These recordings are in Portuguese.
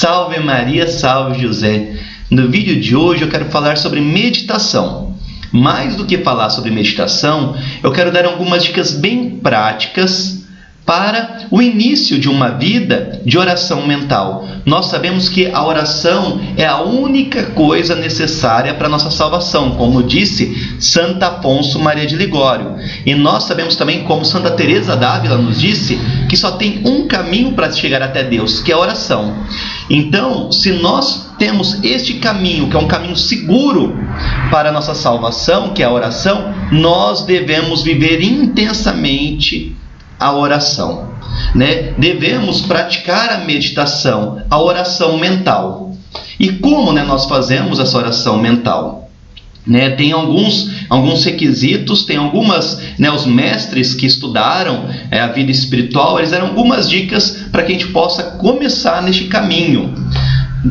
Salve Maria, salve José. No vídeo de hoje eu quero falar sobre meditação. Mais do que falar sobre meditação, eu quero dar algumas dicas bem práticas para o início de uma vida de oração mental. Nós sabemos que a oração é a única coisa necessária para a nossa salvação, como disse Santo Afonso Maria de Ligório. E nós sabemos também, como Santa Teresa d'Ávila nos disse, que só tem um caminho para chegar até Deus, que é a oração. Então, se nós temos este caminho, que é um caminho seguro para a nossa salvação, que é a oração, nós devemos viver intensamente a oração, Devemos praticar a meditação, a oração mental. E como, nós fazemos essa oração mental? Tem alguns requisitos, tem algumas, os mestres que estudaram a vida espiritual, eles deram algumas dicas para que a gente possa começar neste caminho.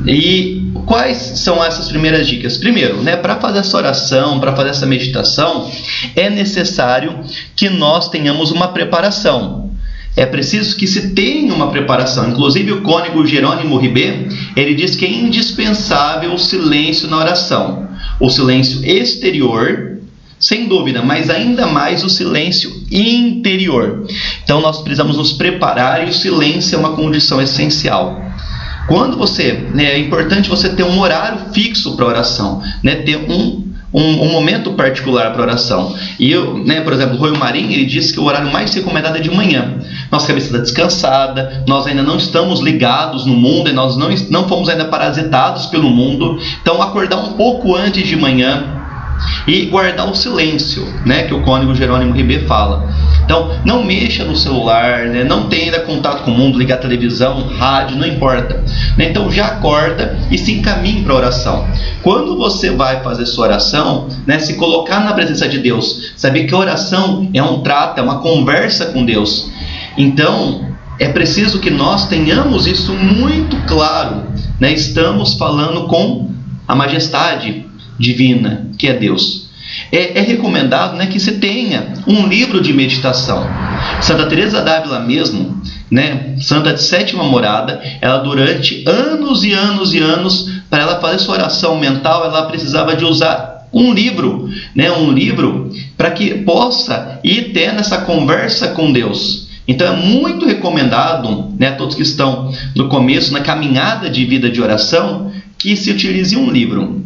E quais são essas primeiras dicas? Primeiro, para fazer essa oração, para fazer essa meditação, é necessário que nós tenhamos uma preparação. É preciso que se tenha uma preparação. Inclusive o cônego Jerônimo Ribet, ele diz que é indispensável o silêncio na oração. O silêncio exterior, sem dúvida, mas ainda mais o silêncio interior. Então nós precisamos nos preparar e o silêncio é uma condição essencial. Quando é importante você ter um horário fixo para oração, ter um momento particular para oração. E por exemplo, o Royo Marim, ele diz que o horário mais recomendado é de manhã. Nossa cabeça está descansada, nós ainda não estamos ligados no mundo, e nós não fomos ainda parasitados pelo mundo. Então acordar um pouco antes de manhã e guardar o silêncio, que o cônego Jerônimo Ribet fala. Então, não mexa no celular, não tenha ainda contato com o mundo, ligar a televisão, rádio, não importa. Então, já acorda e se encaminhe para a oração. Quando você vai fazer sua oração, se colocar na presença de Deus, saber que a oração é um trato, é uma conversa com Deus. Então, é preciso que nós tenhamos isso muito claro. Estamos falando com a majestade divina, que é Deus. É recomendado que se tenha um livro de meditação. Santa Teresa d'Ávila mesmo, santa de sétima morada, ela durante anos e anos e anos, para ela fazer sua oração mental, ela precisava de usar um livro, um livro para que possa ir tendo essa conversa com Deus. Então é muito recomendado, todos que estão no começo, na caminhada de vida de oração, que se utilize um livro.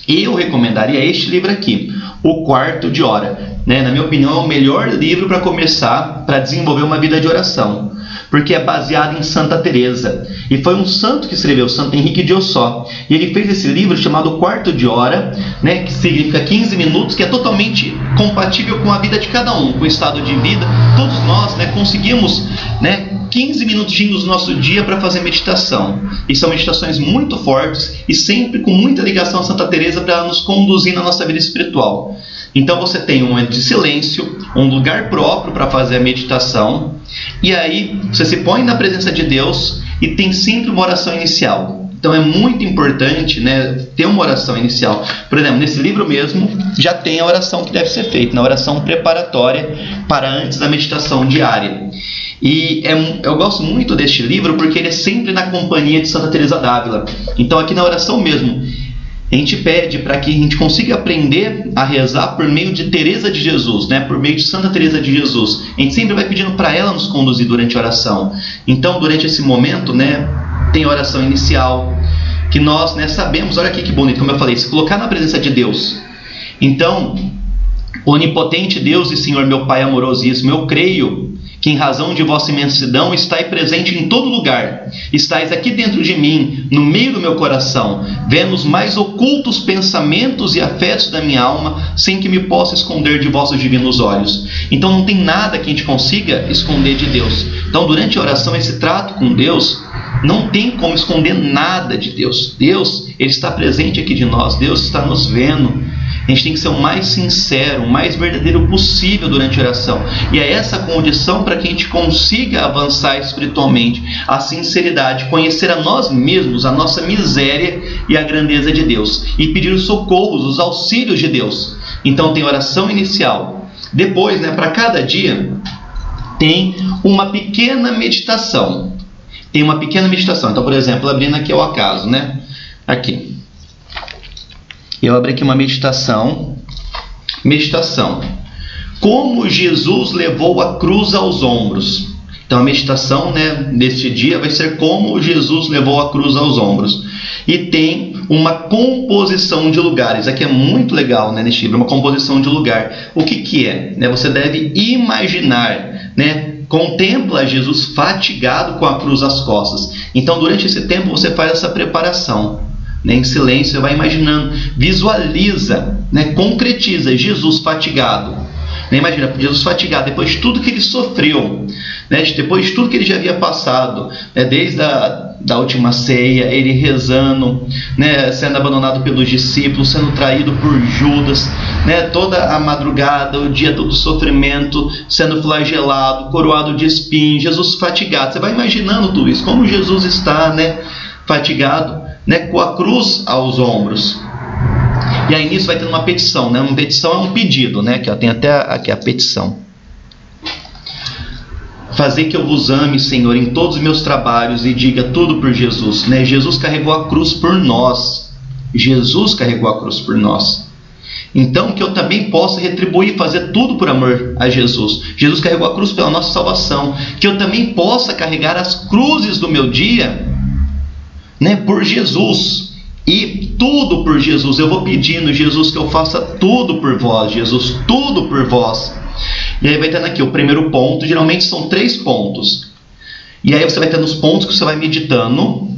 Eu recomendaria este livro aqui, O Quarto de Hora. Na minha opinião, é o melhor livro para começar, para desenvolver uma vida de oração, porque é baseado em Santa Teresa. E foi um santo que escreveu, Santo Henrique de Ossó. E ele fez esse livro chamado O Quarto de Hora, que significa 15 minutos, que é totalmente compatível com a vida de cada um, com o estado de vida. Todos nós conseguimos 15 minutinhos do nosso dia para fazer meditação. E são meditações muito fortes e sempre com muita ligação a Santa Teresa para ela nos conduzir na nossa vida espiritual. Então você tem um momento de silêncio, um lugar próprio para fazer a meditação, e aí você se põe na presença de Deus e tem sempre uma oração inicial. Então é muito importante ter uma oração inicial. Por exemplo, nesse livro mesmo já tem a oração que deve ser feita, na oração preparatória para antes da meditação diária. E eu gosto muito deste livro porque ele é sempre na companhia de Santa Teresa d'Ávila. Então aqui na oração mesmo, a gente pede para que a gente consiga aprender a rezar por meio de Teresa de Jesus, por meio de Santa Teresa de Jesus. A gente sempre vai pedindo para ela nos conduzir durante a oração. Então, durante esse momento, tem a oração inicial, que nós sabemos, olha aqui que bonito, como eu falei, se colocar na presença de Deus. Então, onipotente Deus e Senhor, meu Pai amorosíssimo, eu creio que em razão de vossa imensidão estáis presente em todo lugar, estáis aqui dentro de mim, no meio do meu coração, vendo os mais ocultos pensamentos e afetos da minha alma, sem que me possa esconder de vossos divinos olhos. Então não tem nada que a gente consiga esconder de Deus. Então durante a oração, esse trato com Deus, não tem como esconder nada de Deus. Deus, Ele está presente aqui de nós, Deus está nos vendo. A gente tem que ser o mais sincero, o mais verdadeiro possível durante a oração. E é essa condição para que a gente consiga avançar espiritualmente. A sinceridade, conhecer a nós mesmos, a nossa miséria e a grandeza de Deus. E pedir os socorros, os auxílios de Deus. Então tem oração inicial. Depois, para cada dia, tem uma pequena meditação. em uma pequena meditação. Então, por exemplo, abrindo aqui ao acaso, né? Aqui. Eu abri aqui uma meditação. Meditação. Como Jesus levou a cruz aos ombros. Então, a meditação, né, deste dia vai ser como Jesus levou a cruz aos ombros. E tem uma composição de lugares. Aqui é muito legal, né, neste livro, uma composição de lugar. O que é? Né, você deve imaginar, né? Contempla Jesus fatigado com a cruz às costas. Então, durante esse tempo, você faz essa preparação. Né? Em silêncio, você vai imaginando, visualiza, né? Concretiza Jesus fatigado. Né? Imagina, Jesus fatigado, depois de tudo que ele sofreu, né? Depois de tudo que ele já havia passado, né? Desde da última ceia, ele rezando, né? Sendo abandonado pelos discípulos, sendo traído por Judas, né? Toda a madrugada, o dia do sofrimento, sendo flagelado, coroado de espinhos, Jesus fatigado. Você vai imaginando tudo isso, como Jesus está, né? Fatigado, né? Com a cruz aos ombros. E aí nisso vai ter uma petição, né? Uma petição é um pedido, né? Que tem até aqui a petição. Fazer que eu vos ame, Senhor, em todos os meus trabalhos e diga tudo por Jesus. Né? Jesus carregou a cruz por nós. Jesus carregou a cruz por nós. Então que eu também possa retribuir, fazer tudo por amor a Jesus. Jesus carregou a cruz pela nossa salvação. Que eu também possa carregar as cruzes do meu dia, né, por Jesus. E tudo por Jesus. Eu vou pedindo, Jesus, que eu faça tudo por vós. Jesus, tudo por vós. E aí vai tendo aqui o primeiro ponto. Geralmente são 3 pontos. E aí você vai tendo os pontos que você vai meditando.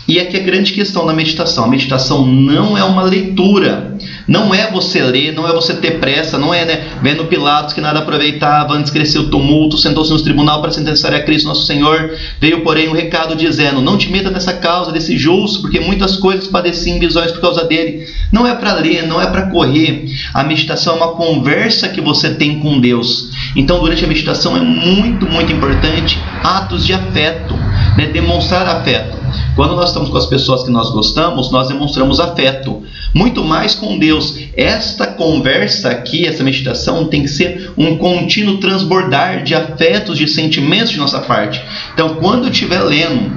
E aqui a grande questão da meditação. A meditação não é uma leitura. Não é você ler, não é você ter pressa. Não é, né, vendo Pilatos que nada aproveitava, antes cresceu o tumulto, sentou-se no tribunal para sentenciar a Cristo nosso Senhor. Veio, porém, um recado dizendo: não te meta nessa causa desse justo, porque muitas coisas padeci em visões por causa dele. Não é para ler, não é para correr. A meditação é uma conversa que você tem com Deus. Então, durante a meditação é muito, muito importante atos de afeto, né? Demonstrar afeto. Quando nós estamos com as pessoas que nós gostamos, nós demonstramos afeto. Muito mais com Deus. Esta conversa aqui, essa meditação, tem que ser um contínuo transbordar de afetos, de sentimentos de nossa parte. Então, quando eu estiver lendo,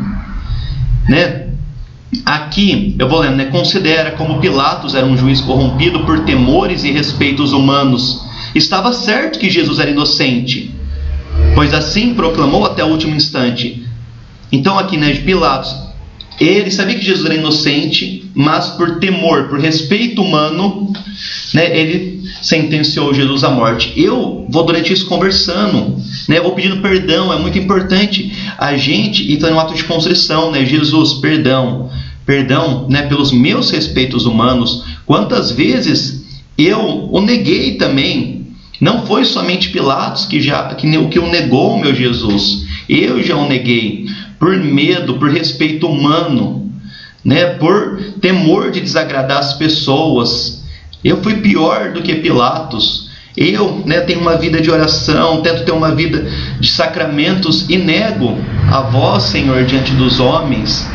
né, aqui eu vou lendo, né, considera como Pilatos era um juiz corrompido por temores e respeitos humanos. Estava certo que Jesus era inocente, pois assim proclamou até o último instante. Então aqui, né, de Pilatos, ele sabia que Jesus era inocente, mas por temor, por respeito humano, né, ele sentenciou Jesus à morte. Eu vou durante isso conversando, né, eu vou pedindo perdão. É muito importante a gente ir fazendo um ato de contrição, né? Jesus, perdão, né, pelos meus respeitos humanos. Quantas vezes eu o neguei também? Não foi somente Pilatos que o negou, meu Jesus. Eu já o neguei. Por medo, por respeito humano, né? Por temor de desagradar as pessoas. Eu fui pior do que Pilatos. Eu, né, tenho uma vida de oração, tento ter uma vida de sacramentos e nego a vós, Senhor, diante dos homens.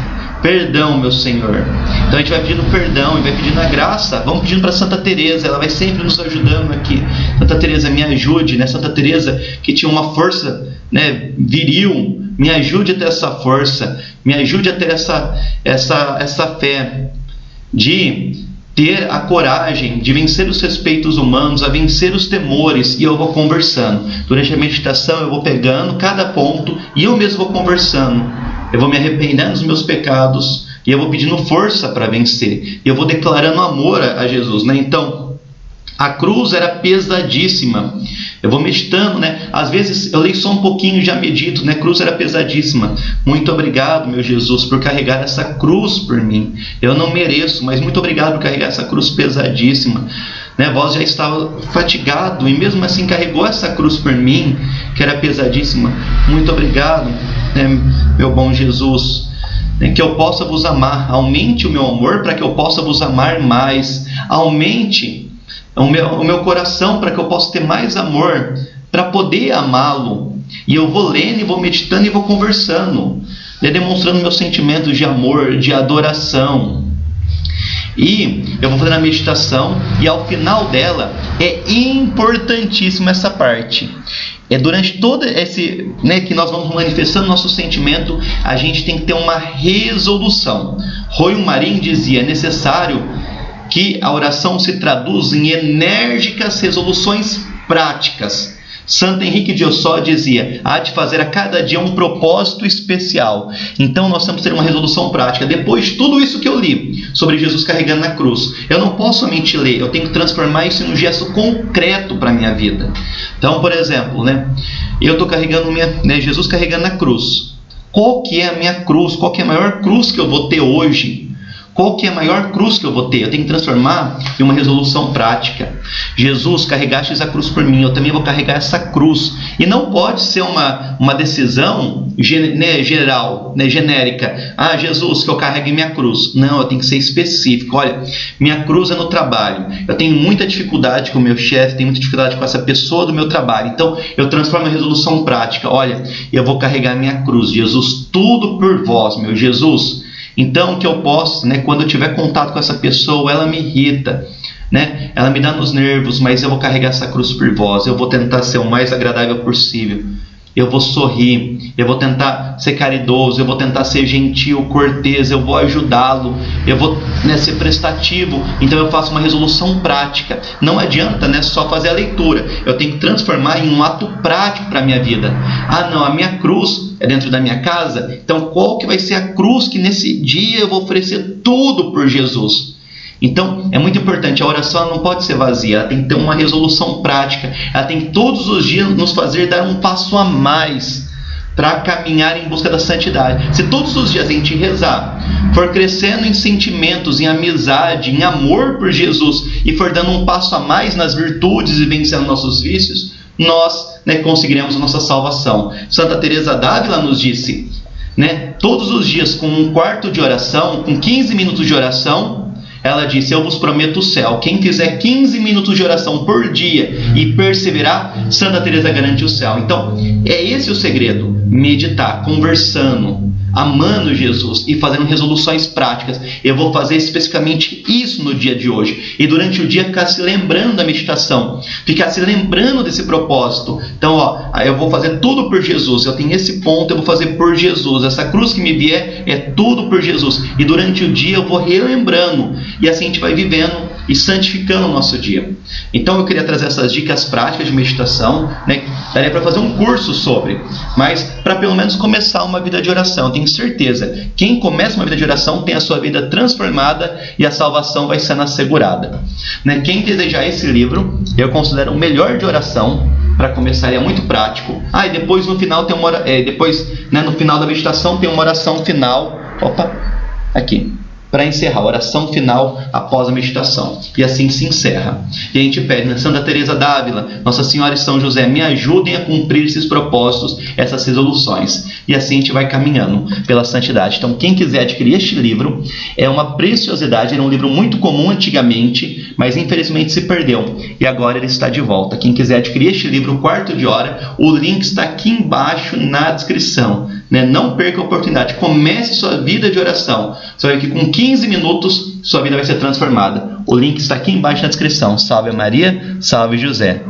Perdão, meu Senhor. Então a gente vai pedindo perdão e vai pedindo a graça. Vamos pedindo para Santa Teresa, ela vai sempre nos ajudando aqui. Santa Teresa, me ajude, né? Santa Teresa, que tinha uma força, né, viril, me ajude a ter essa força, me ajude a ter essa fé de ter a coragem de vencer os respeitos humanos, a vencer os temores. E eu vou conversando. Durante a meditação eu vou pegando cada ponto e eu mesmo vou conversando. Eu vou me arrependendo dos meus pecados e eu vou pedindo força para vencer. E eu vou declarando amor a Jesus, né? Então, a cruz era pesadíssima. Eu vou meditando, né? Às vezes eu leio só um pouquinho e já medito, né? Cruz era pesadíssima. Muito obrigado, meu Jesus, por carregar essa cruz por mim. Eu não mereço, mas muito obrigado por carregar essa cruz pesadíssima. Né? Vós já estava fatigado e mesmo assim carregou essa cruz por mim, que era pesadíssima. Muito obrigado, né, meu bom Jesus. Que eu possa vos amar. Aumente o meu amor para que eu possa vos amar mais. Aumente o meu coração para que eu possa ter mais amor, para poder amá-lo. E eu vou lendo e vou meditando e vou conversando, demonstrando meus sentimentos de amor, de adoração. E eu vou fazer a meditação, e ao final dela é importantíssima essa parte. Durante todo esse, que nós vamos manifestando nosso sentimento, a gente tem que ter uma resolução. Royo Marin dizia: é necessário que a oração se traduza em enérgicas resoluções práticas. Santo Henrique de Ossó dizia: há de fazer a cada dia um propósito especial. Então nós temos que ter uma resolução prática. Depois de tudo isso que eu li sobre Jesus carregando na cruz, eu não posso somente ler, eu tenho que transformar isso em um gesto concreto para a minha vida. Então, por exemplo, eu estou carregando Jesus carregando na cruz. Qual que é a minha cruz? Qual que é a maior cruz que eu vou ter hoje? Qual que é a maior cruz que eu vou ter? Eu tenho que transformar em uma resolução prática. Jesus, carregastes a cruz por mim, eu também vou carregar essa cruz. E não pode ser uma decisão geral, genérica. Ah, Jesus, que eu carregue minha cruz. Não, eu tenho que ser específico. Olha, minha cruz é no trabalho. Eu tenho muita dificuldade com o meu chefe, tenho muita dificuldade com essa pessoa do meu trabalho. Então, eu transformo em resolução prática. Olha, eu vou carregar minha cruz. Jesus, tudo por vós, meu Jesus. Então, o que eu posso, quando eu tiver contato com essa pessoa, ela me irrita, ela me dá nos nervos, mas eu vou carregar essa cruz por vós, eu vou tentar ser o mais agradável possível, eu vou sorrir, eu vou tentar ser caridoso, eu vou tentar ser gentil, cortês, eu vou ajudá-lo, eu vou ser prestativo. Então eu faço uma resolução prática. Não adianta só fazer a leitura, eu tenho que transformar em um ato prático para a minha vida. Ah não, a minha cruz é dentro da minha casa, então qual que vai ser a cruz que nesse dia eu vou oferecer tudo por Jesus? Então, é muito importante, a oração não pode ser vazia, ela tem que ter uma resolução prática, ela tem que todos os dias nos fazer dar um passo a mais para caminhar em busca da santidade. Se todos os dias a gente rezar, for crescendo em sentimentos, em amizade, em amor por Jesus, e for dando um passo a mais nas virtudes e vencendo nossos vícios, nós conseguiremos a nossa salvação. Santa Teresa d'Ávila nos disse, todos os dias com um quarto de oração, com 15 minutos de oração, ela disse: eu vos prometo o céu. Quem fizer 15 minutos de oração por dia e perseverar, Santa Teresa garante o céu. Então, é esse o segredo: meditar, conversando, amando Jesus e fazendo resoluções práticas. Eu vou fazer especificamente isso no dia de hoje. E durante o dia ficar se lembrando da meditação, ficar se lembrando desse propósito. Então, eu vou fazer tudo por Jesus. Eu tenho esse ponto, eu vou fazer por Jesus. Essa cruz que me vier é tudo por Jesus. E durante o dia eu vou relembrando. E assim a gente vai vivendo e santificando o nosso dia. Então eu queria trazer essas dicas práticas de meditação, daria para fazer um curso sobre, mas para pelo menos começar uma vida de oração. Eu tenho certeza, quem começa uma vida de oração tem a sua vida transformada e a salvação vai sendo assegurada. Quem desejar esse livro, eu considero o melhor de oração para começar, é muito prático. E depois no final tem no final da meditação tem uma oração final, aqui, para encerrar, a oração final após a meditação. E assim se encerra. E a gente pede, Santa Teresa d'Ávila, Nossa Senhora e São José, me ajudem a cumprir esses propósitos, essas resoluções. E assim a gente vai caminhando pela santidade. Então, quem quiser adquirir este livro, é uma preciosidade, era um livro muito comum antigamente, mas infelizmente se perdeu. E agora ele está de volta. Quem quiser adquirir este livro, o Quarto de Hora, o link está aqui embaixo na descrição. Não perca a oportunidade, comece sua vida de oração. Você vai ver que com 15 minutos sua vida vai ser transformada. O link está aqui embaixo na descrição. Salve Maria, salve José.